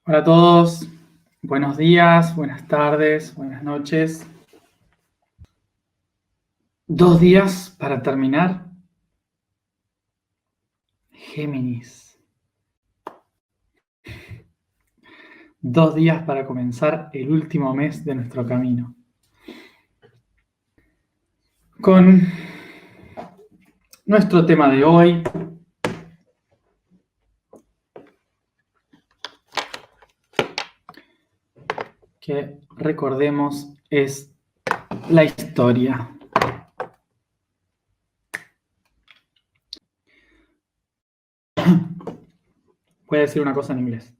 Hola a todos, buenos días, buenas tardes, buenas noches. 2 días para terminar Géminis. 2 días para comenzar el último mes de nuestro camino. Con nuestro tema de hoy, que recordemos es la historia. Voy a decir una cosa en inglés.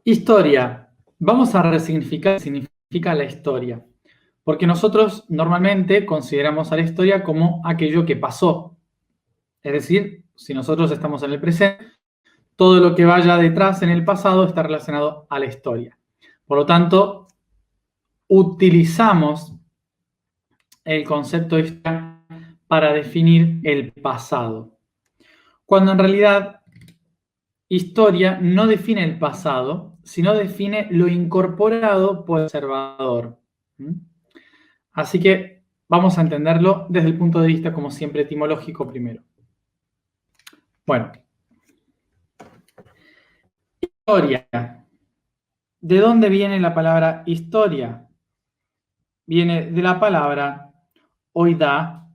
Historia. Vamos a resignificar qué significa la historia. Porque nosotros normalmente consideramos a la historia como aquello que pasó. Es decir, si nosotros estamos en el presente, todo lo que vaya detrás en el pasado está relacionado a la historia. Por lo tanto, utilizamos el concepto de historia para definir el pasado. Cuando en realidad historia no define el pasado, sino define lo incorporado por el observador. Así que vamos a entenderlo desde el punto de vista, como siempre, etimológico primero. Bueno, historia. ¿De dónde viene la palabra historia? Viene de la palabra oidá,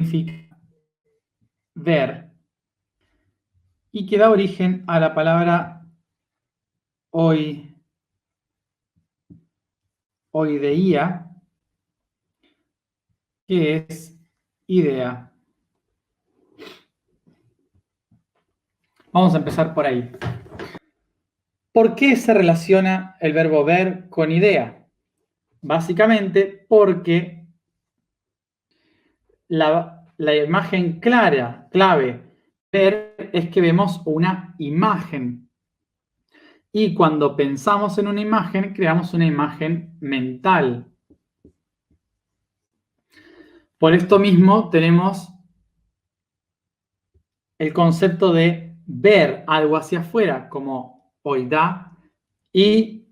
significa ver, y que da origen a la palabra oideía, que es idea. Vamos a empezar por ahí. ¿Por qué se relaciona el verbo ver con idea? Básicamente porque la imagen clave, ver, es que vemos una imagen. Y cuando pensamos en una imagen, creamos una imagen mental. Por esto mismo tenemos el concepto de ver algo hacia afuera, como oidá, y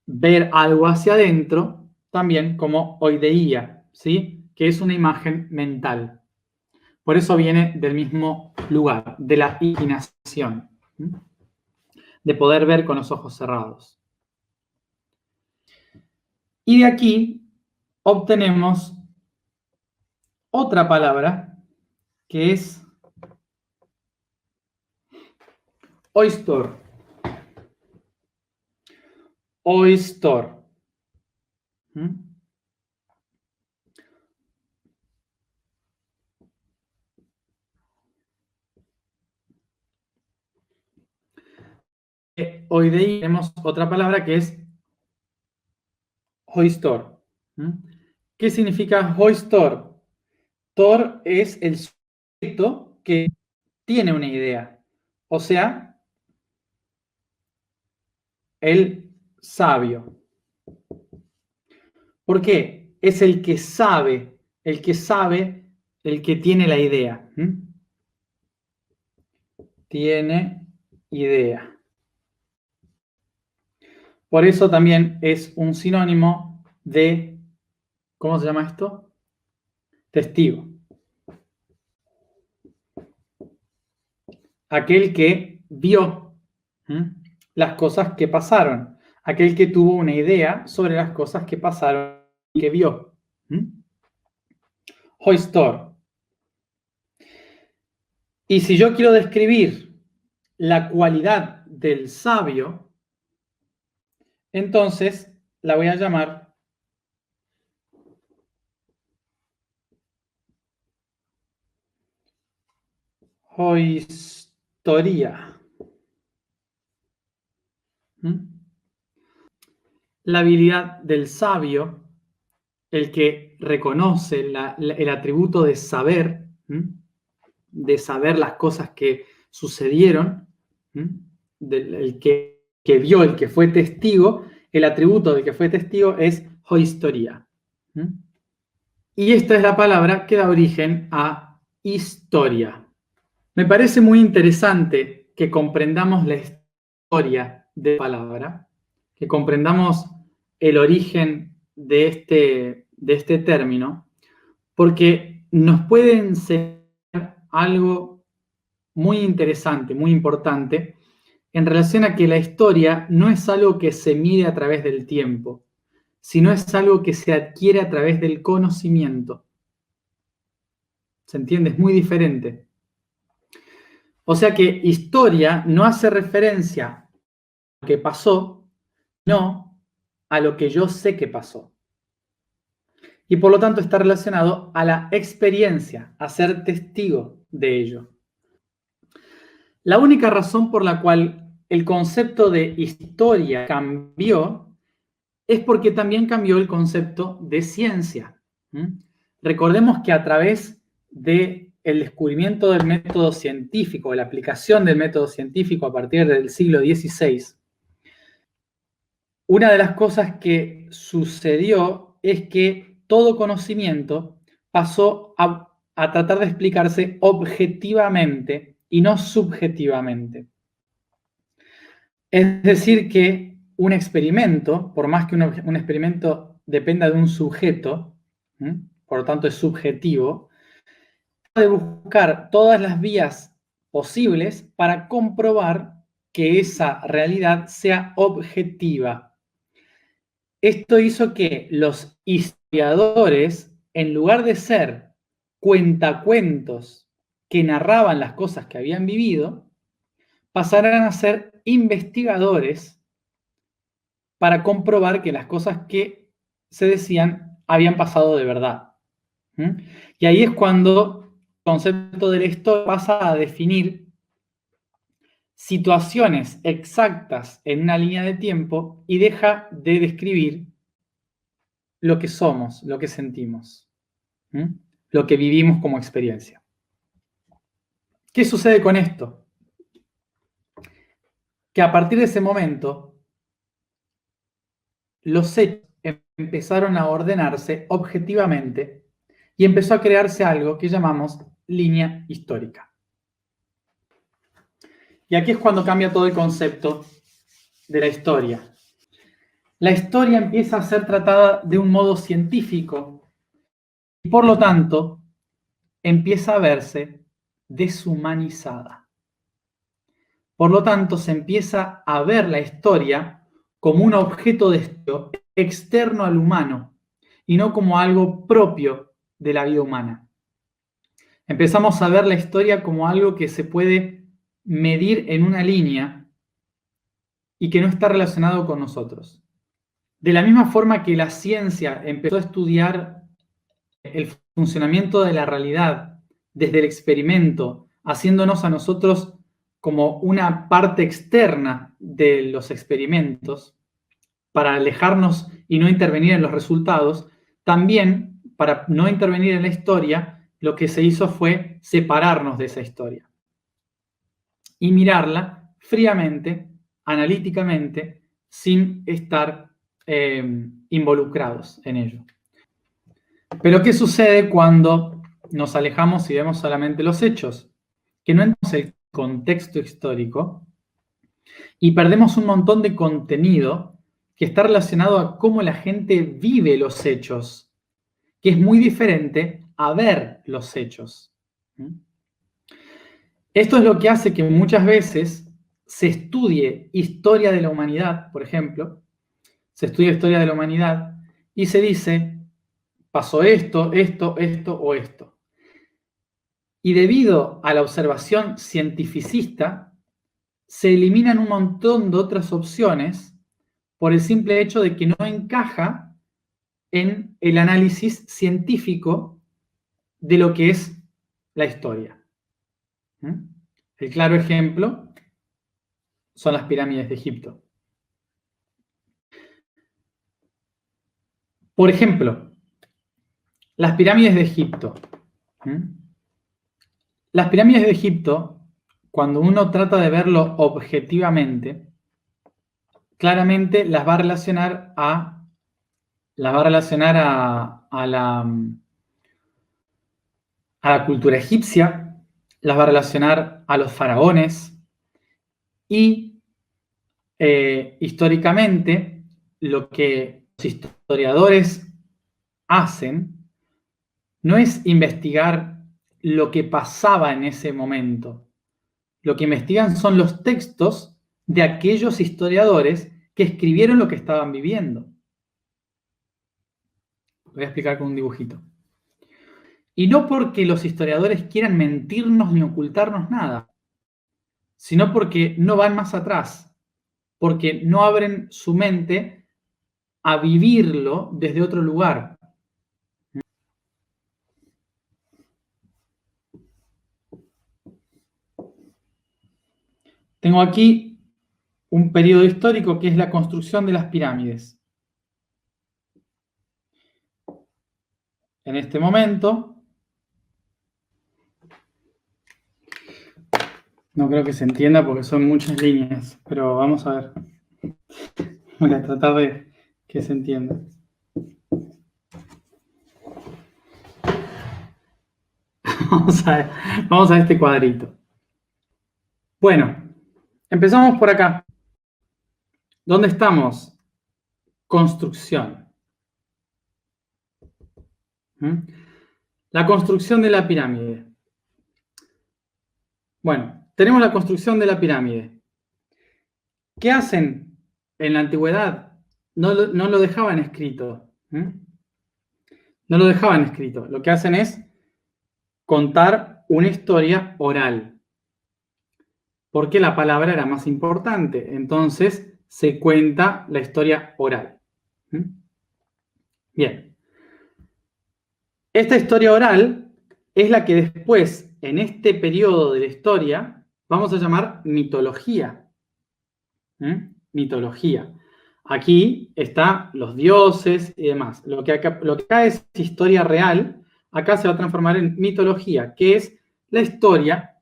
ver algo hacia adentro, también como oideía, ¿sí? Que es una imagen mental. Por eso viene del mismo lugar, de la imaginación, de poder ver con los ojos cerrados. Y de aquí obtenemos otra palabra que es oistor. Oistor. Hoy de ahí tenemos otra palabra que es hoistor. ¿Qué significa hoistor? Tor es el sujeto que tiene una idea, o sea, el sabio. ¿Por qué? Es el que sabe, el que tiene la idea. Tiene idea. Por eso también es un sinónimo de, ¿cómo se llama esto? Testigo. Aquel que vio las cosas que pasaron. Aquel que tuvo una idea sobre las cosas que pasaron y que vio. Hoistor. Y si yo quiero describir la cualidad del sabio, entonces la voy a llamar hoistoría. La habilidad del sabio, el que reconoce el atributo de saber las cosas que sucedieron, el que vio, el que fue testigo, el atributo del que fue testigo es hoistoría. Y esta es la palabra que da origen a historia. Me parece muy interesante que comprendamos la historia historia de la palabra, que comprendamos el origen de este término, porque nos puede enseñar algo muy interesante, muy importante, en relación a que la historia no es algo que se mide a través del tiempo, sino es algo que se adquiere a través del conocimiento. ¿Se entiende? Es muy diferente. O sea que historia no hace referencia a lo que pasó, no a lo que yo sé que pasó. Y por lo tanto está relacionado a la experiencia, a ser testigo de ello. La única razón por la cual el concepto de historia cambió es porque también cambió el concepto de ciencia. Recordemos que a través del descubrimiento del método científico, la aplicación del método científico a partir del siglo XVI, una de las cosas que sucedió es que todo conocimiento pasó a tratar de explicarse objetivamente y no subjetivamente. Es decir, que un experimento, por más que un experimento dependa de un sujeto, por lo tanto es subjetivo, de buscar todas las vías posibles para comprobar que esa realidad sea objetiva. Esto hizo que los historiadores, en lugar de ser cuentacuentos que narraban las cosas que habían vivido, pasaran a ser investigadores para comprobar que las cosas que se decían habían pasado de verdad. Y ahí es cuando el concepto de la historia pasa a definir situaciones exactas en una línea de tiempo y deja de describir lo que somos, lo que sentimos, lo que vivimos como experiencia. ¿Qué sucede con esto? Que a partir de ese momento, los hechos empezaron a ordenarse objetivamente y empezó a crearse algo que llamamos línea histórica. Y aquí es cuando cambia todo el concepto de la historia. La historia empieza a ser tratada de un modo científico y por lo tanto empieza a verse deshumanizada. Por lo tanto, se empieza a ver la historia como un objeto de estudio externo al humano y no como algo propio de la vida humana. Empezamos a ver la historia como algo que se puede medir en una línea y que no está relacionado con nosotros. De la misma forma que la ciencia empezó a estudiar el funcionamiento de la realidad desde el experimento, haciéndonos a nosotros como una parte externa de los experimentos, para alejarnos y no intervenir en los resultados, también para no intervenir en la historia, lo que se hizo fue separarnos de esa historia y mirarla fríamente, analíticamente, sin estar involucrados en ello. Pero ¿qué sucede cuando nos alejamos y vemos solamente los hechos? Que no entendemos el contexto histórico y perdemos un montón de contenido que está relacionado a cómo la gente vive los hechos, que es muy diferente a ver los hechos. Esto es lo que hace que muchas veces se estudie historia de la humanidad, por ejemplo, se estudia historia de la humanidad y se dice, pasó esto, esto, esto o esto. Y debido a la observación cientificista, se eliminan un montón de otras opciones por el simple hecho de que no encaja en el análisis científico de lo que es la historia. El claro ejemplo son las pirámides de Egipto. Por ejemplo, las pirámides de Egipto. Las pirámides de Egipto, cuando uno trata de verlo objetivamente, claramente las va a relacionar a la cultura egipcia, las va a relacionar a los faraones y históricamente, lo que los historiadores hacen no es investigar lo que pasaba en ese momento. Lo que investigan son los textos de aquellos historiadores que escribieron lo que estaban viviendo. Lo voy a explicar con un dibujito. Y no porque los historiadores quieran mentirnos ni ocultarnos nada, sino porque no van más atrás, porque no abren su mente a vivirlo desde otro lugar. Tengo aquí un periodo histórico que es la construcción de las pirámides. En este momento, no creo que se entienda porque son muchas líneas, pero vamos a ver. Voy a tratar de que se entienda. Vamos a este cuadrito. Bueno, empezamos por acá. ¿Dónde estamos? Construcción. La construcción de la pirámide. Bueno, tenemos la construcción de la pirámide. ¿Qué hacen en la antigüedad? No lo dejaban escrito. No lo dejaban escrito. Lo que hacen es contar una historia oral. Porque la palabra era más importante. Entonces se cuenta la historia oral. Bien. Esta historia oral es la que después, en este periodo de la historia, vamos a llamar mitología. Mitología. Aquí están los dioses y demás. Lo que acá es historia real, acá se va a transformar en mitología, que es la historia,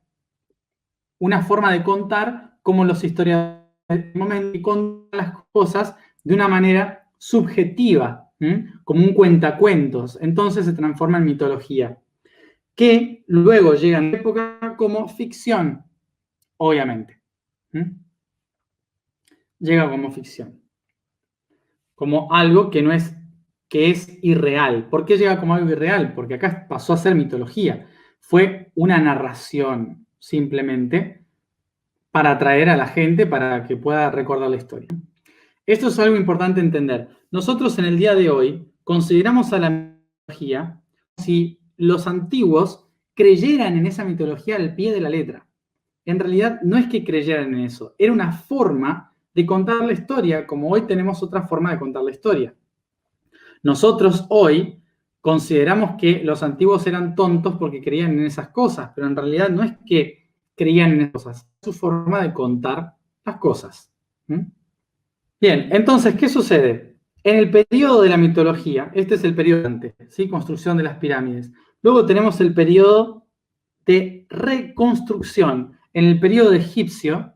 una forma de contar cómo los historiadores de momento contan las cosas de una manera subjetiva, como un cuentacuentos. Entonces se transforma en mitología, que luego llega en época como ficción, obviamente. Llega como ficción. Como algo que es irreal. ¿Por qué llega como algo irreal? Porque acá pasó a ser mitología. Fue una narración, simplemente, para atraer a la gente, para que pueda recordar la historia. Esto es algo importante entender. Nosotros en el día de hoy consideramos a la mitología como si los antiguos creyeran en esa mitología al pie de la letra. En realidad no es que creyeran en eso, era una forma de contar la historia, como hoy tenemos otra forma de contar la historia. Nosotros hoy consideramos que los antiguos eran tontos porque creían en esas cosas, pero en realidad no es que creían en esas cosas, es su forma de contar las cosas. Bien, entonces, ¿qué sucede? En el periodo de la mitología, este es el periodo antes, ¿sí? Construcción de las pirámides. Luego tenemos el periodo de reconstrucción. En el periodo egipcio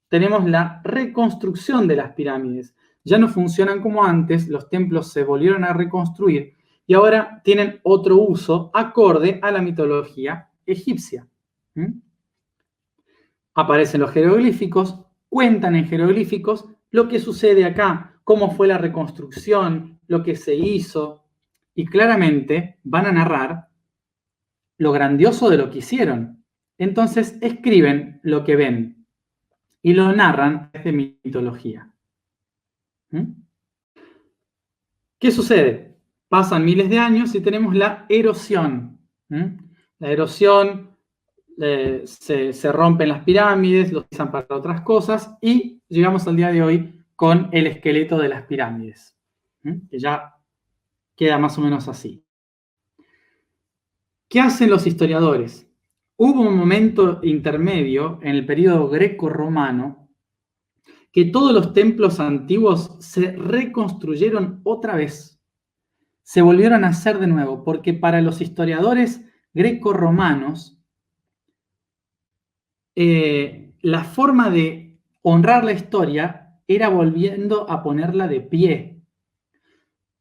tenemos la reconstrucción de las pirámides. Ya no funcionan como antes, los templos se volvieron a reconstruir y ahora tienen otro uso acorde a la mitología egipcia. Aparecen los jeroglíficos, cuentan en jeroglíficos lo que sucede acá, cómo fue la reconstrucción, lo que se hizo, y claramente van a narrar lo grandioso de lo que hicieron. Entonces escriben lo que ven y lo narran desde mitología. ¿Qué sucede? Pasan miles de años y tenemos la erosión. La erosión, se rompen las pirámides, lo usan para otras cosas y llegamos al día de hoy con el esqueleto de las pirámides, que ya queda más o menos así. ¿Qué hacen los historiadores? Hubo un momento intermedio en el periodo greco-romano que todos los templos antiguos se reconstruyeron otra vez. Se volvieron a hacer de nuevo, porque para los historiadores greco-romanos, la forma de honrar la historia era volviendo a ponerla de pie.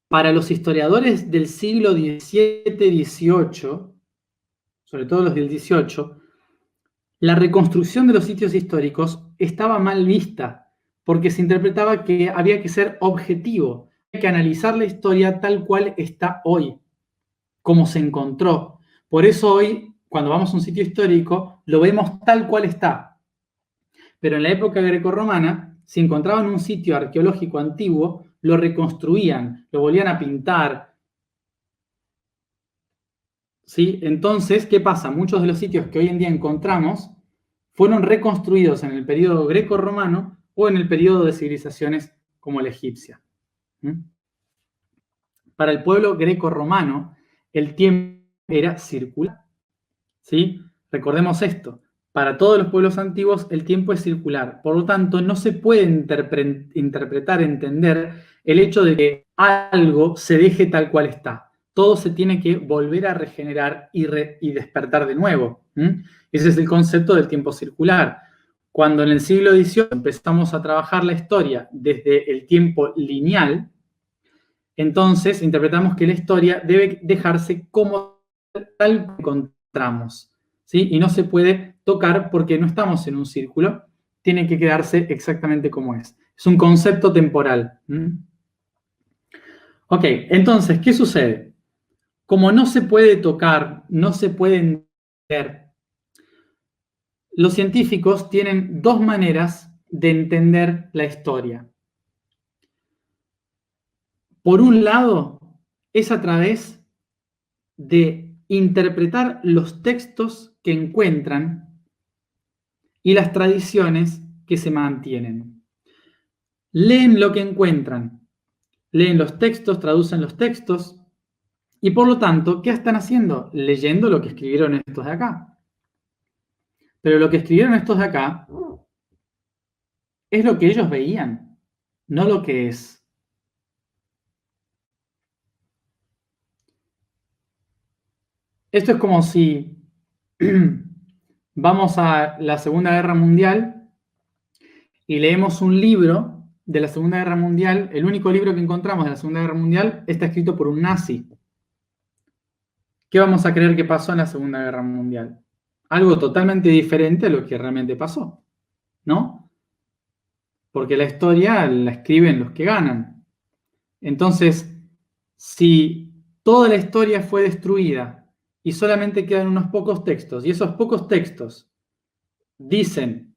Para los historiadores del siglo XVII-XVIII, sobre todo los del XVIII, la reconstrucción de los sitios históricos estaba mal vista, porque se interpretaba que había que ser objetivo, hay que analizar la historia tal cual está hoy, como se encontró. Por eso hoy, cuando vamos a un sitio histórico, lo vemos tal cual está. Pero en la época grecorromana, si encontraban un sitio arqueológico antiguo, lo reconstruían, lo volvían a pintar. ¿Sí? Entonces, ¿qué pasa? Muchos de los sitios que hoy en día encontramos fueron reconstruidos en el periodo greco-romano o en el periodo de civilizaciones como la egipcia. Para el pueblo greco-romano, el tiempo era circular. ¿Sí? Recordemos esto. Para todos los pueblos antiguos, el tiempo es circular. Por lo tanto, no se puede interpretar, entender el hecho de que algo se deje tal cual está. Todo se tiene que volver a regenerar y despertar de nuevo. Ese es el concepto del tiempo circular. Cuando en el siglo XVIII empezamos a trabajar la historia desde el tiempo lineal, entonces interpretamos que la historia debe dejarse como tal que encontramos, ¿sí? Y no se puede tocar porque no estamos en un círculo, tiene que quedarse exactamente como es. Es un concepto temporal. Ok, entonces, ¿qué sucede? Como no se puede tocar, no se puede entender, los científicos tienen dos maneras de entender la historia. Por un lado, es a través de interpretar los textos que encuentran y las tradiciones que se mantienen. Leen lo que encuentran, leen los textos, traducen los textos y por lo tanto, ¿qué están haciendo? Leyendo lo que escribieron estos de acá. Pero lo que escribieron estos de acá es lo que ellos veían, no lo que es. Esto es como si vamos a la Segunda Guerra Mundial y leemos un libro de la Segunda Guerra Mundial. El único libro que encontramos de la Segunda Guerra Mundial está escrito por un nazi. ¿Qué vamos a creer que pasó en la Segunda Guerra Mundial? Algo totalmente diferente a lo que realmente pasó, ¿no? Porque la historia la escriben los que ganan. Entonces, si toda la historia fue destruida y solamente quedan unos pocos textos, y esos pocos textos dicen,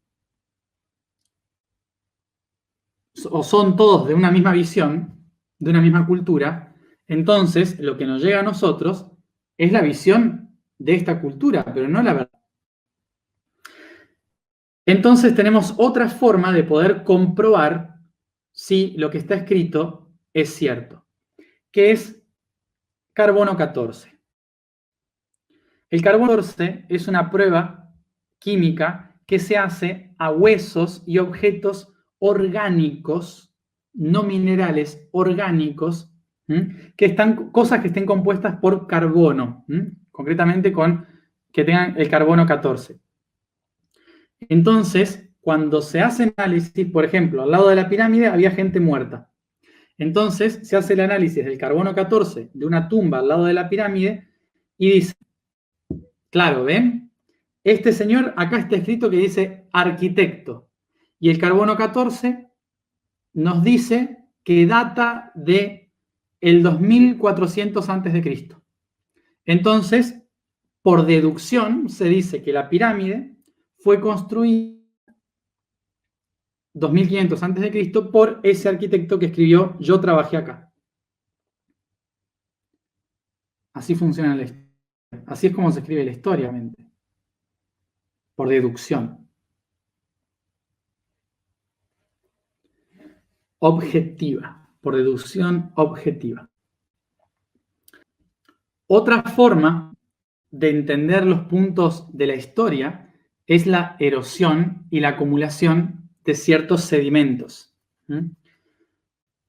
o son todos de una misma visión, de una misma cultura, entonces lo que nos llega a nosotros es la visión de esta cultura, pero no la verdad. Entonces tenemos otra forma de poder comprobar si lo que está escrito es cierto, que es carbono 14. El carbono 14 es una prueba química que se hace a huesos y objetos orgánicos, no minerales, orgánicos, cosas que estén compuestas por carbono, concretamente que tengan el carbono 14. Entonces, cuando se hace análisis, por ejemplo, al lado de la pirámide había gente muerta. Entonces, se hace el análisis del carbono 14 de una tumba al lado de la pirámide y dice, claro, ¿ven? Este señor, acá está escrito que dice arquitecto. Y el carbono 14 nos dice que data de el 2400 a.C. Entonces, por deducción, se dice que la pirámide fue construida 2500 a.C. por ese arquitecto que escribió Yo trabajé acá. Así funciona la historia. Así es como se escribe la historia, por deducción. Objetiva, por deducción objetiva. Otra forma de entender los puntos de la historia es la erosión y la acumulación de ciertos sedimentos.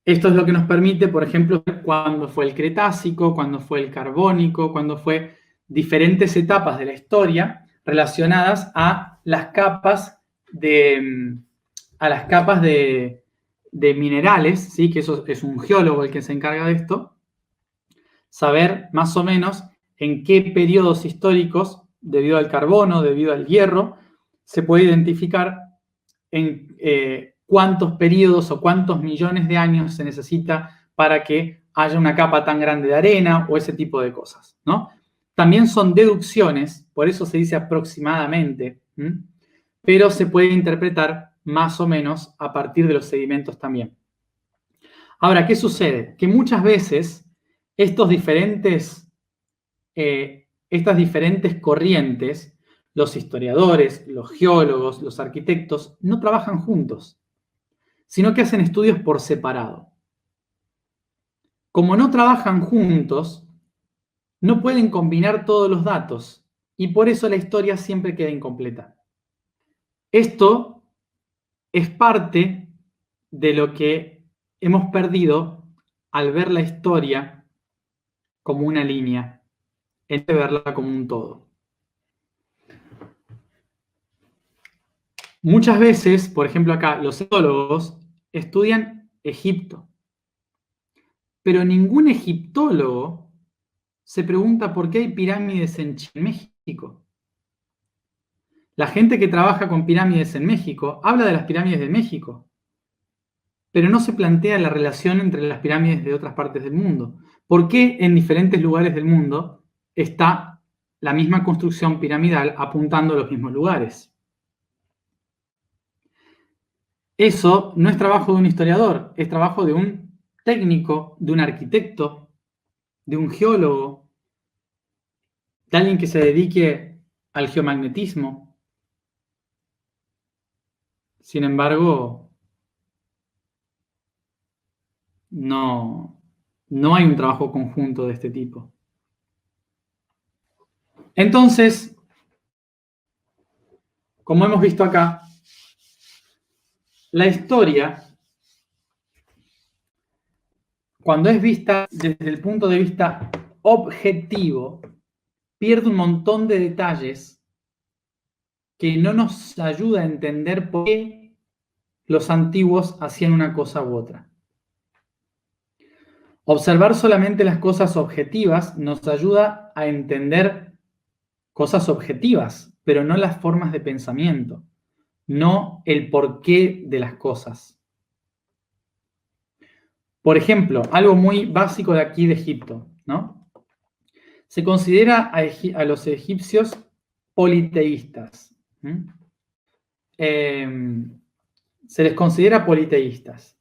Esto es lo que nos permite, por ejemplo, cuándo fue el Cretácico, cuándo fue el Carbónico, cuándo fue diferentes etapas de la historia relacionadas a las capas de minerales, ¿sí? Que eso es un geólogo el que se encarga de esto, saber más o menos en qué periodos históricos, debido al carbono, debido al hierro, se puede identificar cuántos periodos o cuántos millones de años se necesita para que haya una capa tan grande de arena o ese tipo de cosas, ¿no? También son deducciones, por eso se dice aproximadamente, pero se puede interpretar más o menos a partir de los sedimentos también. Ahora, ¿qué sucede? Que muchas veces estas diferentes corrientes, los historiadores, los geólogos, los arquitectos, no trabajan juntos, sino que hacen estudios por separado. Como no trabajan juntos, no pueden combinar todos los datos y por eso la historia siempre queda incompleta. Esto es parte de lo que hemos perdido al ver la historia como una línea, en vez de verla como un todo. Muchas veces, por ejemplo acá, los egiptólogos estudian Egipto, pero ningún egiptólogo se pregunta por qué hay pirámides en México. La gente que trabaja con pirámides en México habla de las pirámides de México, pero no se plantea la relación entre las pirámides de otras partes del mundo. ¿Por qué en diferentes lugares del mundo está la misma construcción piramidal apuntando a los mismos lugares? Eso no es trabajo de un historiador, es trabajo de un técnico, de un arquitecto, de un geólogo, de alguien que se dedique al geomagnetismo. Sin embargo, no hay un trabajo conjunto de este tipo. Entonces, como hemos visto acá, la historia, cuando es vista desde el punto de vista objetivo, pierde un montón de detalles que no nos ayuda a entender por qué los antiguos hacían una cosa u otra. Observar solamente las cosas objetivas nos ayuda a entender cosas objetivas, pero no las formas de pensamiento, no el porqué de las cosas. Por ejemplo, algo muy básico de aquí de Egipto, ¿no? Se considera a los egipcios politeístas. Se les considera politeístas.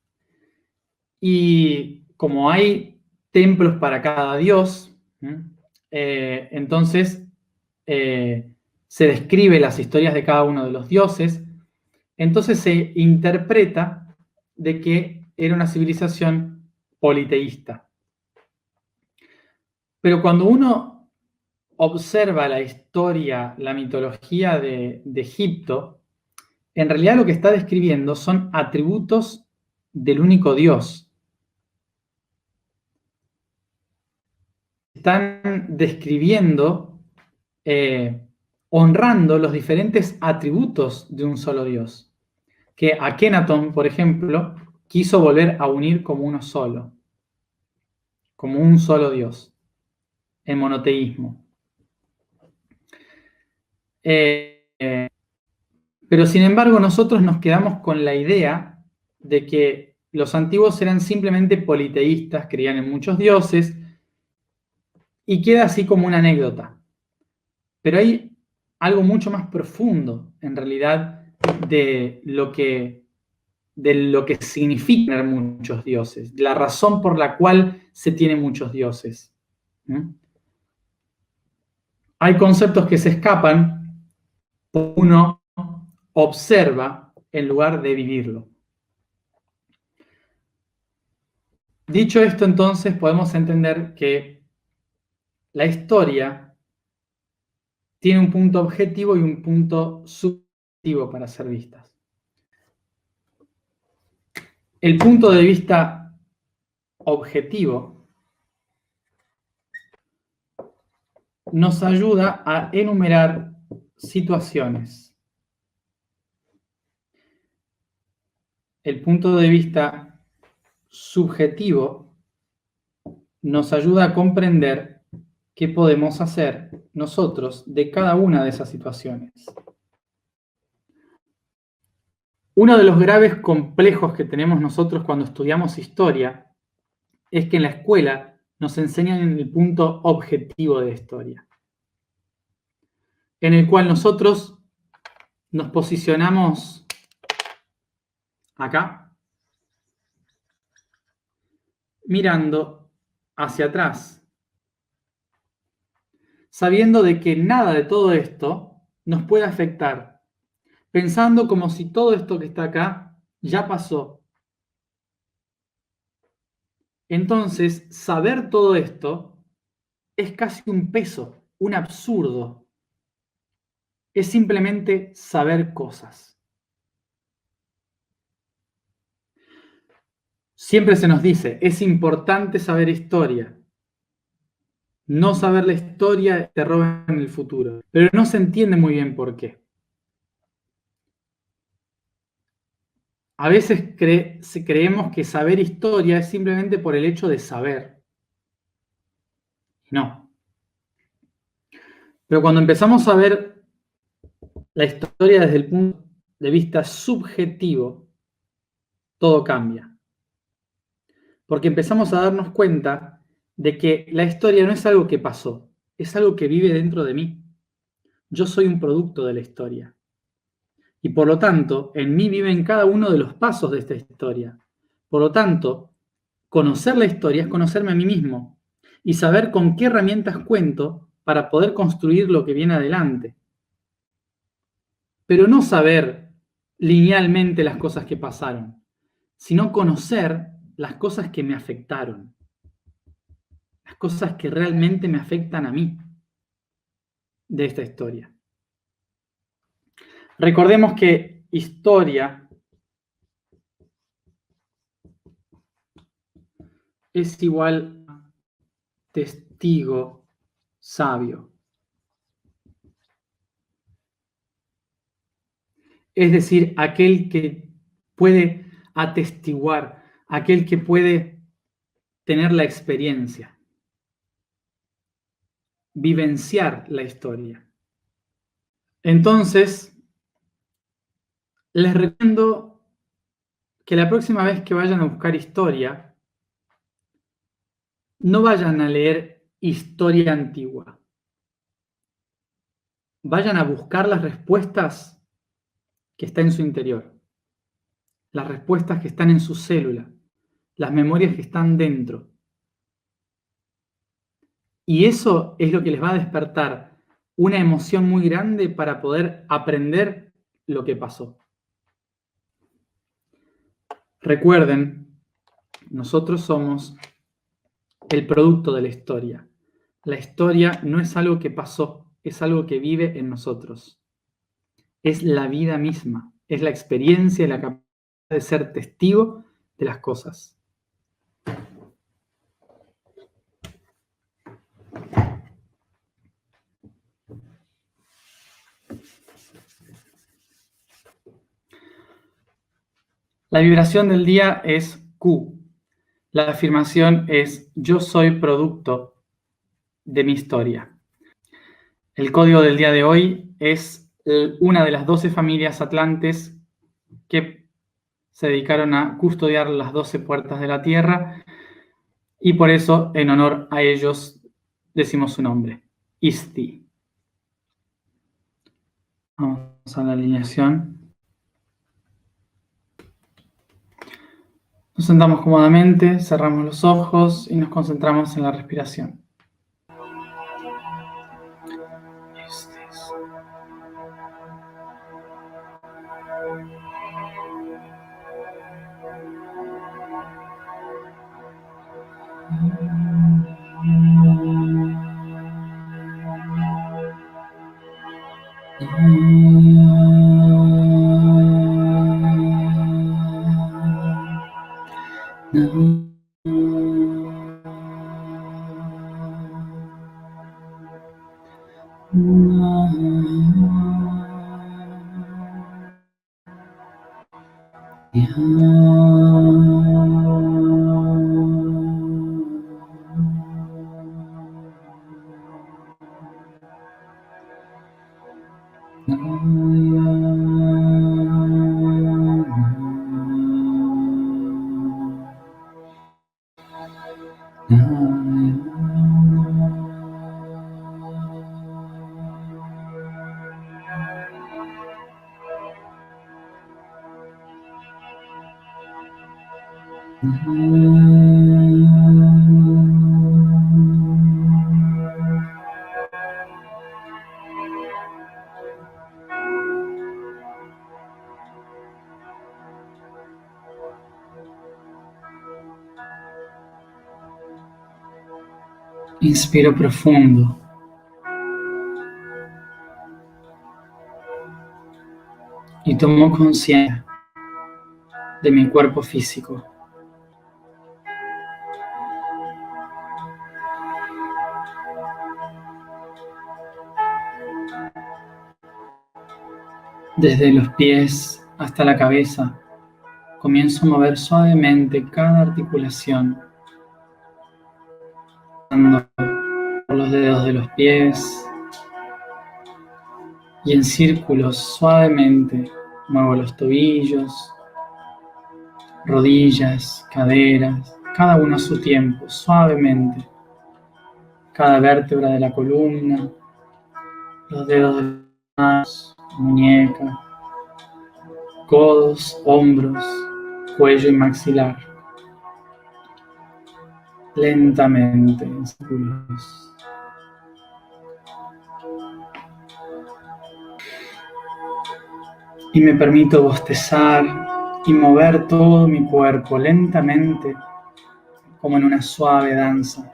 Y como hay templos para cada dios, entonces se describe las historias de cada uno de los dioses, entonces se interpreta de que era una civilización politeísta. Pero cuando uno observa la historia, la mitología de Egipto, en realidad lo que está describiendo son atributos del único Dios. Están describiendo, honrando los diferentes atributos de un solo Dios. Que Akenatón, por ejemplo, quiso volver a unir como uno solo, como un solo Dios, en monoteísmo. Pero sin embargo nosotros nos quedamos con la idea de que los antiguos eran simplemente politeístas, creían en muchos dioses, y queda así como una anécdota. Pero hay algo mucho más profundo, en realidad, de lo que significa tener muchos dioses, la razón por la cual se tienen muchos dioses. Hay conceptos que se escapan, uno observa en lugar de vivirlo. Dicho esto, entonces, podemos entender que la historia tiene un punto objetivo y un punto subjetivo para ser vistas. El punto de vista objetivo nos ayuda a enumerar situaciones. El punto de vista subjetivo nos ayuda a comprender qué podemos hacer nosotros de cada una de esas situaciones. Uno de los graves complejos que tenemos nosotros cuando estudiamos historia es que en la escuela nos enseñan en el punto objetivo de la historia, en el cual nosotros nos posicionamos acá, mirando hacia atrás, sabiendo de que nada de todo esto nos puede afectar, pensando como si todo esto que está acá ya pasó. Entonces, saber todo esto es casi un peso, un absurdo. Es simplemente saber cosas. Siempre se nos dice, es importante saber historia. No saber la historia te roba en el futuro. Pero no se entiende muy bien por qué. A veces creemos que saber historia es simplemente por el hecho de saber. No. Pero cuando empezamos a ver la historia desde el punto de vista subjetivo, todo cambia. Porque empezamos a darnos cuenta de que la historia no es algo que pasó, es algo que vive dentro de mí. Yo soy un producto de la historia. Y por lo tanto, en mí viven cada uno de los pasos de esta historia. Por lo tanto, conocer la historia es conocerme a mí mismo y saber con qué herramientas cuento para poder construir lo que viene adelante. Pero no saber linealmente las cosas que pasaron, sino conocer las cosas que me afectaron, las cosas que realmente me afectan a mí de esta historia. Recordemos que historia es igual a testigo sabio. Es decir, aquel que puede atestiguar, aquel que puede tener la experiencia, vivenciar la historia. Entonces, les recomiendo que la próxima vez que vayan a buscar historia, no vayan a leer historia antigua. Vayan a buscar las respuestas que están en su interior, las respuestas que están en su célula, las memorias que están dentro. Y eso es lo que les va a despertar una emoción muy grande para poder aprender lo que pasó. Recuerden, nosotros somos el producto de la historia. La historia no es algo que pasó, es algo que vive en nosotros. Es la vida misma, es la experiencia y la capacidad de ser testigo de las cosas. La vibración del día es Q. La afirmación es yo soy producto de mi historia. El código del día de hoy es una de las 12 familias atlantes que se dedicaron a custodiar las 12 puertas de la Tierra y por eso, en honor a ellos, decimos su nombre, Isti. Vamos a la alineación. Nos sentamos cómodamente, cerramos los ojos y nos concentramos en la respiración. Inspiro profundo. Y tomo conciencia de mi cuerpo físico. Desde los pies hasta la cabeza, comienzo a mover suavemente cada articulación, pasando por los dedos de los pies y en círculos suavemente muevo los tobillos, rodillas, caderas, cada uno a su tiempo, suavemente. Cada vértebra de la columna, los dedos de las manos, muñeca, codos, hombros, cuello y maxilar. Lentamente en círculos. Y me permito bostezar y mover todo mi cuerpo lentamente, como en una suave danza.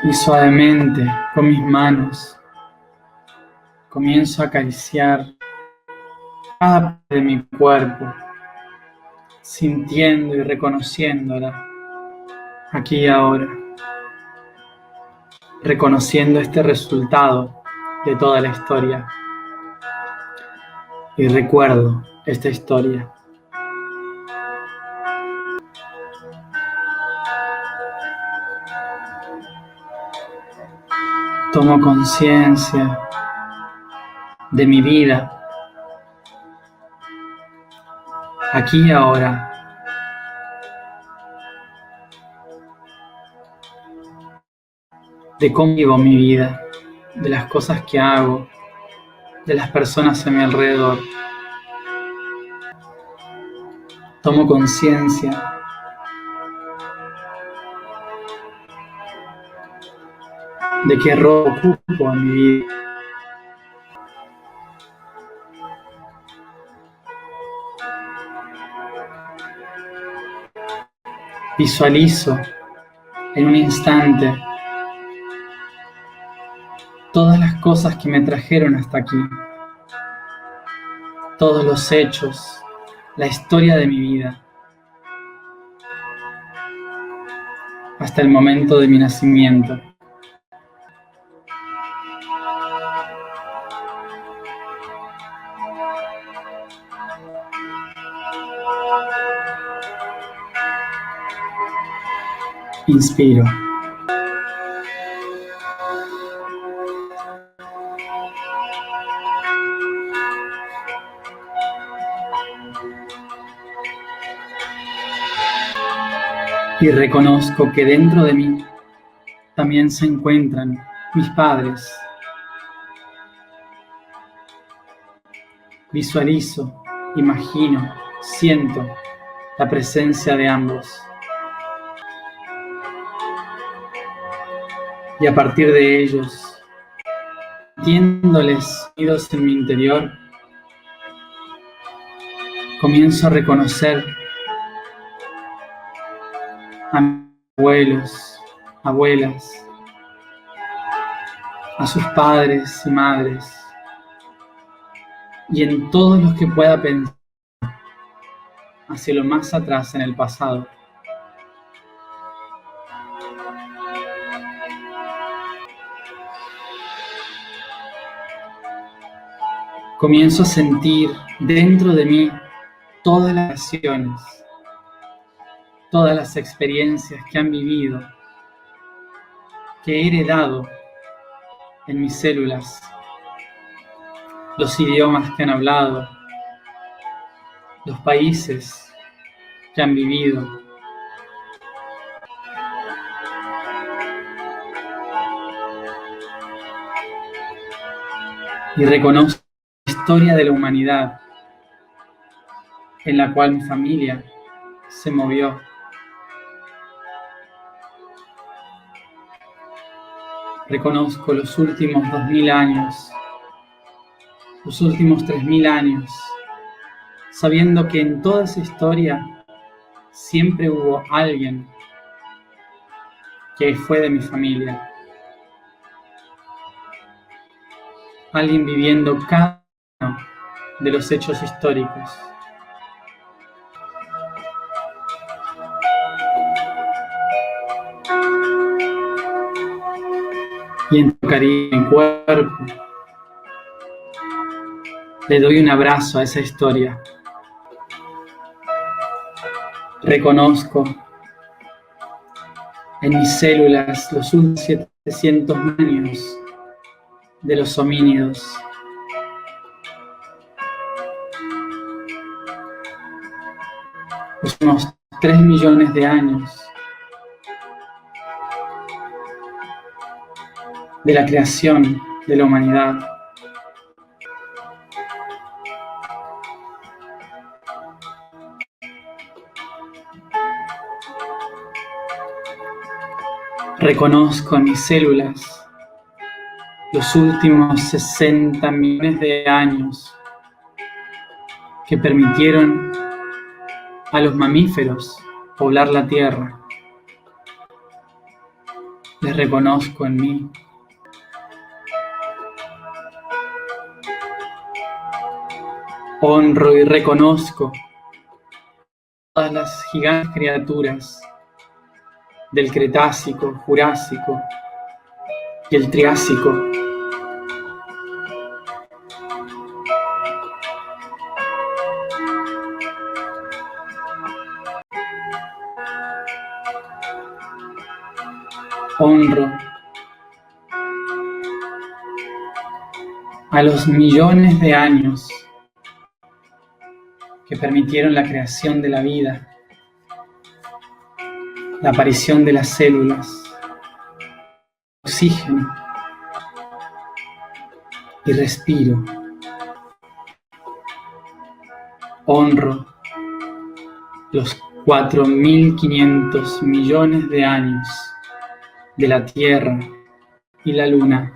Y suavemente, con mis manos, comienzo a acariciar cada parte de mi cuerpo, sintiendo y reconociéndola aquí y ahora, reconociendo este resultado de toda la historia. Y recuerdo esta historia. Tomo conciencia de mi vida, aquí y ahora. De cómo vivo mi vida, de las cosas que hago, de las personas a mi alrededor. Tomo conciencia de qué rol ocupo en mi vida. Visualizo en un instante todas las cosas que me trajeron hasta aquí, todos los hechos, la historia de mi vida, hasta el momento de mi nacimiento. Inspiro. Y reconozco que dentro de mí también se encuentran mis padres. Visualizo, imagino, siento la presencia de ambos. Y a partir de ellos, sintiéndoles sonidos en mi interior, comienzo a reconocer a mis abuelos, abuelas, a sus padres y madres, y en todos los que pueda pensar hacia lo más atrás en el pasado. Comienzo a sentir dentro de mí todas las acciones, todas las experiencias que han vivido, que he heredado en mis células, los idiomas que han hablado, los países que han vivido. Y reconozco la historia de la humanidad en la cual mi familia se movió. Reconozco los últimos 2000 años, los últimos 3000 años, sabiendo que en toda esa historia siempre hubo alguien que fue de mi familia. Alguien viviendo cada uno de los hechos históricos. Y en tu cariño, mi cuerpo, le doy un abrazo a esa historia. Reconozco en mis células los últimos 700 años de los homínidos. Los unos 3 millones de años de la creación de la humanidad. Reconozco en mis células los últimos 60 millones de años que permitieron a los mamíferos poblar la tierra. Les reconozco en mí. Honro y reconozco todas las gigantes criaturas del Cretácico, Jurásico y el Triásico. Honro a los millones de años que permitieron la creación de la vida, la aparición de las células, oxígeno, y respiro. Honro los 4.500 millones de años de la Tierra y la Luna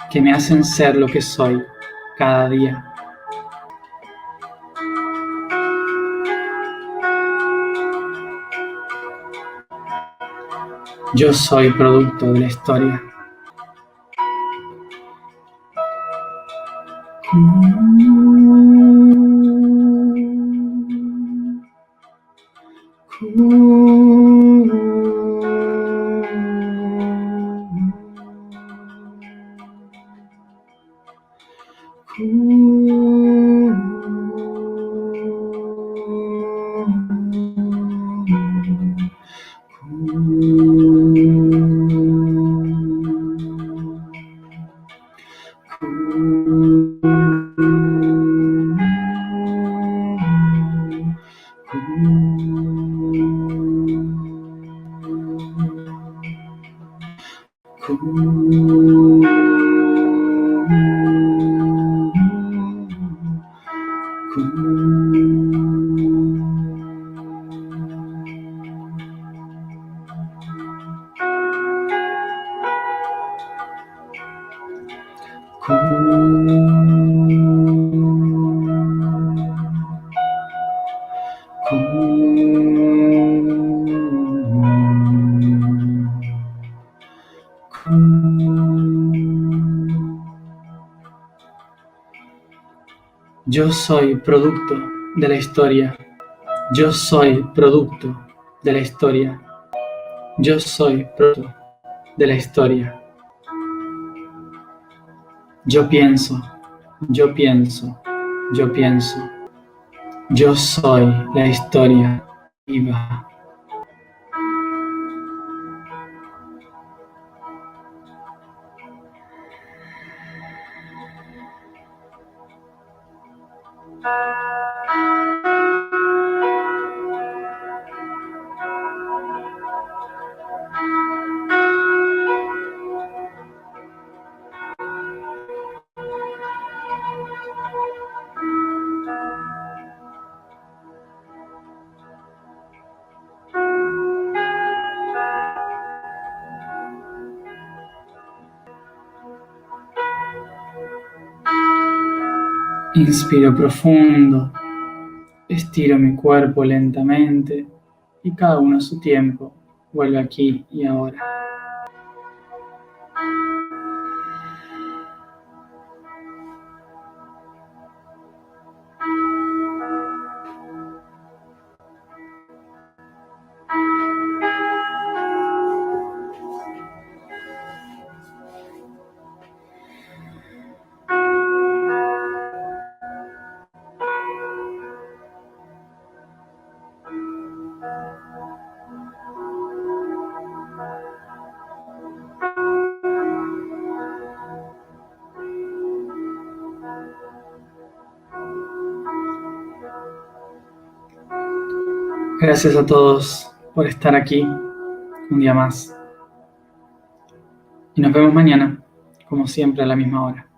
que me hacen ser lo que soy cada día. Yo soy producto de la historia. Yo soy producto de la historia. Yo soy producto de la historia. Yo soy producto de la historia. Yo pienso, yo pienso, yo pienso. Yo soy la historia viva. Inspiro profundo, estiro mi cuerpo lentamente y cada uno a su tiempo vuelve aquí y ahora. Gracias a todos por estar aquí un día más. Y nos vemos mañana, como siempre, a la misma hora.